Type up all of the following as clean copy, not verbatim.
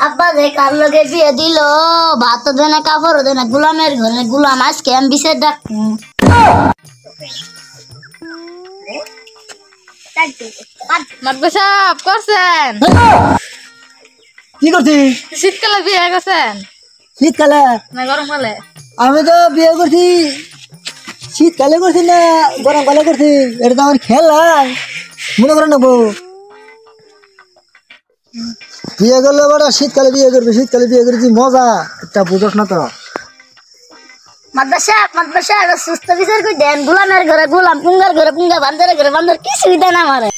আব্বা যে কার লগে বিয়ে দিল, ভাতও দেয় না, কাপড়ও দেয় না, গোলামের ঘরে গোলাম। আজকে আমি বিশেষ ডাকবো। মাদ্রাসাব করছেন কি করছি? শীতকালে বিয়ে করছেন শীতকালে না গরমকালে? আমি তো বিয়ে করছি শীতকালে করছি না গরমকালে করছি, এটা তো আমার খেলা মনে করে নেবো। বিয়ে করলে বড় শীতকালে বিয়ে করবে, শীতকালে বিয়ে করেছি মজা একটা বুঝোস না তো। মাদ্রাসা সুস্থ বিচার করে দেন। গোলামের ঘরে গোলাম, পুঙ্গার ঘরে পুঙ্গা, বান্দারের ঘরে বান্দার, কি সুবিধা না আমারে।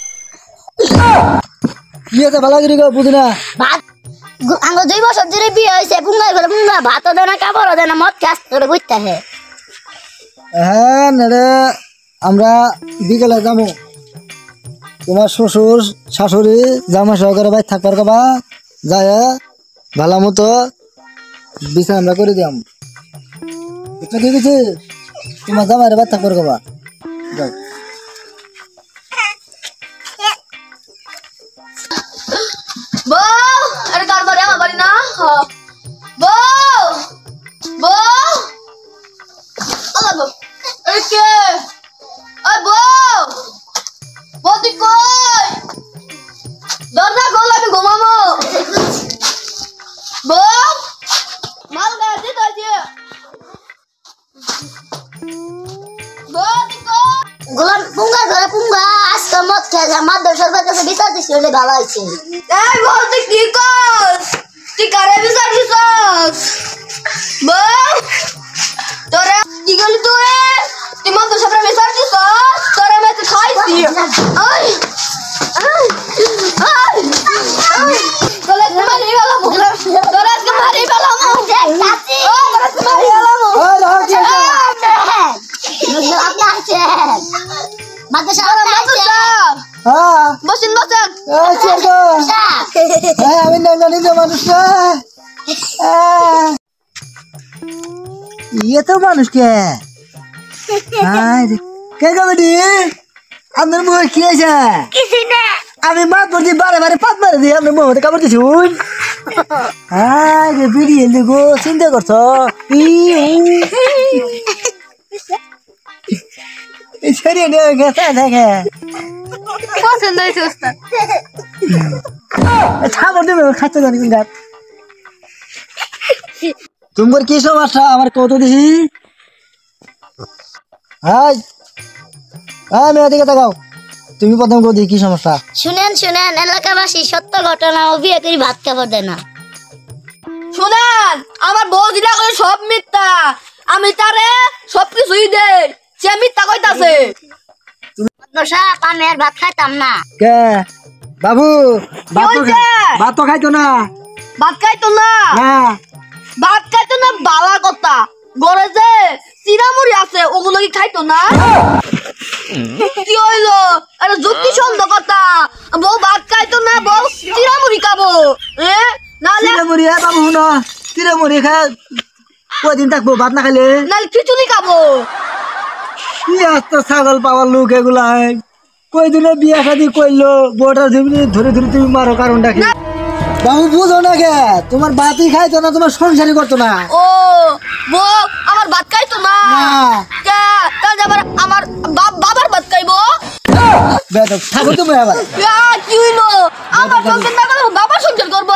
বিয়েতে ভালো করে বুঝি না। ভাত আঙ্গ 2 বছর ধরে বিয়ে হয়েছে, পুঙ্গার ঘরে পুঙ্গা, ভাতও দেয় না, কাপড়ও দেয় না, মদ কাজ করে বুঝতে হে। হ্যাঁ রে, আমরা বিকেলে যাবো। তোমার শ্বশুর শাশুড়ি জামা সহকারে ভাই থাকবার কবা যায় ভালো মতো বিচার আমরা করে দিয়াম। বুঝতে ঠিক আছে? তোমার জামাই ভাই থাকবার কবা যাও। বউ আরে কার বাড়ি? আমার বাড়ি না। বউ বউ আল্লাহ বউ আরে কে? ওই বউ বউ তুই কই? দরজা খোল, আমি ঘুমাবো। বউ মাল গাড়ি তো আছে। বউ তুই কই? গোলাম পুঙ্গার ঘরে পুঙ্গা, আজকে মদ খেয়ে যা, মাদ্রাসার কাছে বিচার দিছি, হলে ভালো হয়েছে। এই বউ তুই কি কর? তুই কারে বিচার দিছস? বউ তোরা কি গলি তুই? তুই মত সবরে বিচার দিছস? তোরা মেতে খাইছি। আই আই তোরা মারি গেলাম, তোরা মারি গেলাম, চাচি ও তোরা মারি গেলাম। ওই রাও কি আছে? আপনি আসছেন মাদ্রাসা হ্যাঁ বসেন বসেন। এই ছোট হ্যাঁ আমি না জানি যে মানুষ না। ইয়ে তো মানুষ কে? হ্যাঁ কে কমেডি আপনার মুখে কি আছে? কিছু না। আমি মাত পড়ছি বারে বারে পাত মারে দিই আপনার মুখে কাপড় দিছি। হ্যাঁ রে বিড়িয়ে গো চিন্তা করছো সরিয়ে নিয়ে গেছে দেখে পছন্দ হয়েছে ওস্তাদ। খাবার দেবে খাচ্ছে জানি কিন্তু তোমার কি সমস্যা আমার কত দিহি? হাই হ্যাঁ মেয়ে দিকে তাকাও, তুমি প্রথম কো দেখি কি সমস্যা? শুনেন এলাকাবাসী সত্য ঘটনা, ও বিয়ে করি ভাত খাবার দেয় না। শুনেন আমার বউ দিলা করে সব মিথ্যা, আমি তারে সবকিছুই দেই, সে মিথ্যা কইতাছে। মাদ্রাসা আমি আর ভাত খাইতাম না। কে বাবু হইছে? ভাত তো খাইতো না। ভাত খাইতো না? হ্যাঁ ভাত খাইতো না বালা কথা, ঘরে যে চিরামুড়ি আছে ওগুলো কি খাইতো না? কি হইলো? আরে যুক্তি সন্দেহ কথা, বউ ভাত খাইতো না, বউ চিরামুড়ি খাবো। নাহলে চিড়ে বাবু না চিড়ে মুড়ি খায় কদিন থাকবো ভাত না খাইলে? নাহলে খিচুড়ি খাবো। কি আসতো ছাগল পাওয়ার লোক এগুলা কই দিনে বিয়া শাদি করলো বউটা ধরে ধরে তুমি মারো কারণটা কি? বাবু বুঝো না কে তোমার ভাতই খাইতো না, তোমার সংসারই করতো না। ও বউ আমার ভাত খাইতো না? কে তাহলে আবার আমার বাবার ভাত খাইবো? বেদব থাকো তুমি আবার কি হইলো? আমার সংসার না করলে বাবার সংসার করবো?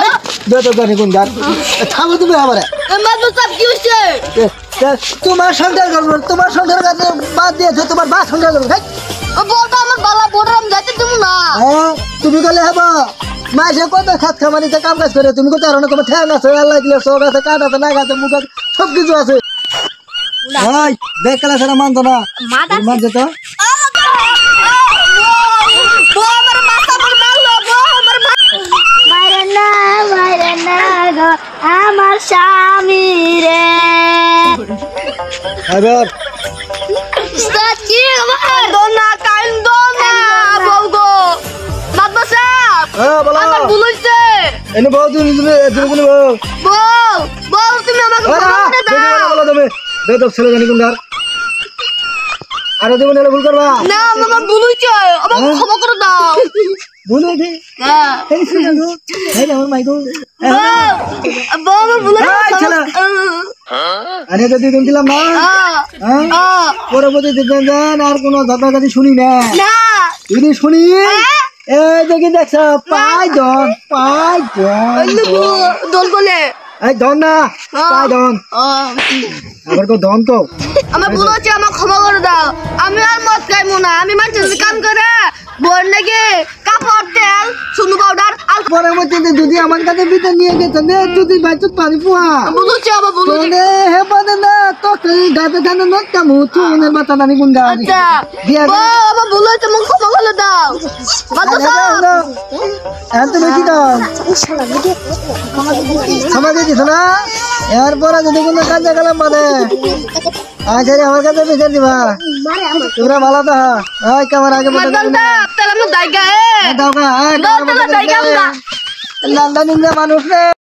বেদব জানি কোন গান থাকো তুমি আবার মাদ্রাসা কি হইছে? তোমার সংসার করবো, তোমার সংসার করতে বাদ দিয়েছো তোমার বা সংসার করবো। বউটা আমার বালা বউটা আমি যাইতে দেবো না। তুমি গেলে হবা মাঝে কত খাত খামারিতে কাম কাজ করে, তুমি কোথায় রান্না তোমার ঠ্যাং আছে আল্লাহ দিলে সব আছে কাঠ আছে নাক আছে মুখ আছে সব কিছু আছে। ওই দেখ কালা সারা মানতো না মানছে তো মাইরে না গো আমার স্বামী রে। এবার উস্তাদ কি কান্দো না বউ গো। মাদ্রাসা বলো আমার ভুল হইছে। এনে বউ তুমি বউ তুমি আমাকে ক্ষমা করে দাও। তুমি বেদব ছেলে জানি কোন গার আরে তুমি ভুল করবা না আমার ভুল হইছে, আমাকে ক্ষমা করে দাও। ভুল হয়েছে হ্যাঁ এই শুনে গো এই আমার মাইকো বউ আমার ভুল হয়ে এই ছেলে আরে তো দিন দিলাম না হ্যাঁ পরবর্তী দেখবেন আর কোনো ঝগড়াঝাটি শুনি না না যদি শুনি এই দেখি দেখছ পাই দন দোল বলে এই দন না পাই দন আবার কো দন কো আমার ভুল হচ্ছে আমার ক্ষমা করে দাও আমি আর মদ খাইবো না আমি মানুষের কাম করে বোন নাকি কাপড় তেল সুনু পাউডার আর পরের মধ্যে যদি আমার কাছে ভিতর নিয়ে গেছে নে যদি বাইতে পারি পুয়া ভুল হচ্ছে আমার ভুল হচ্ছে তোনে হে পারে না তো কই গাতে গানে নত কামু তুনের মাথা নানি গুন গা আচ্ছা দিয়া বউ আমার ভুল হচ্ছে মুখ ক্ষমা করে দাও বাতো সব এত বেশি দাও সমাজ দিছ না এরপর যদি কোনো কাজে গেলাম মানে আচ্ছা রে আমার কাছে বিচার দিবা তোমরা ভালো তো হ্যাঁ ক্যামেরা আগে বলে মাতন দা তাহলে আমরা জায়গা দাও গা দাও তাহলে জায়গা আমরা লন্ডন ইন্ডিয়া মানুষ রে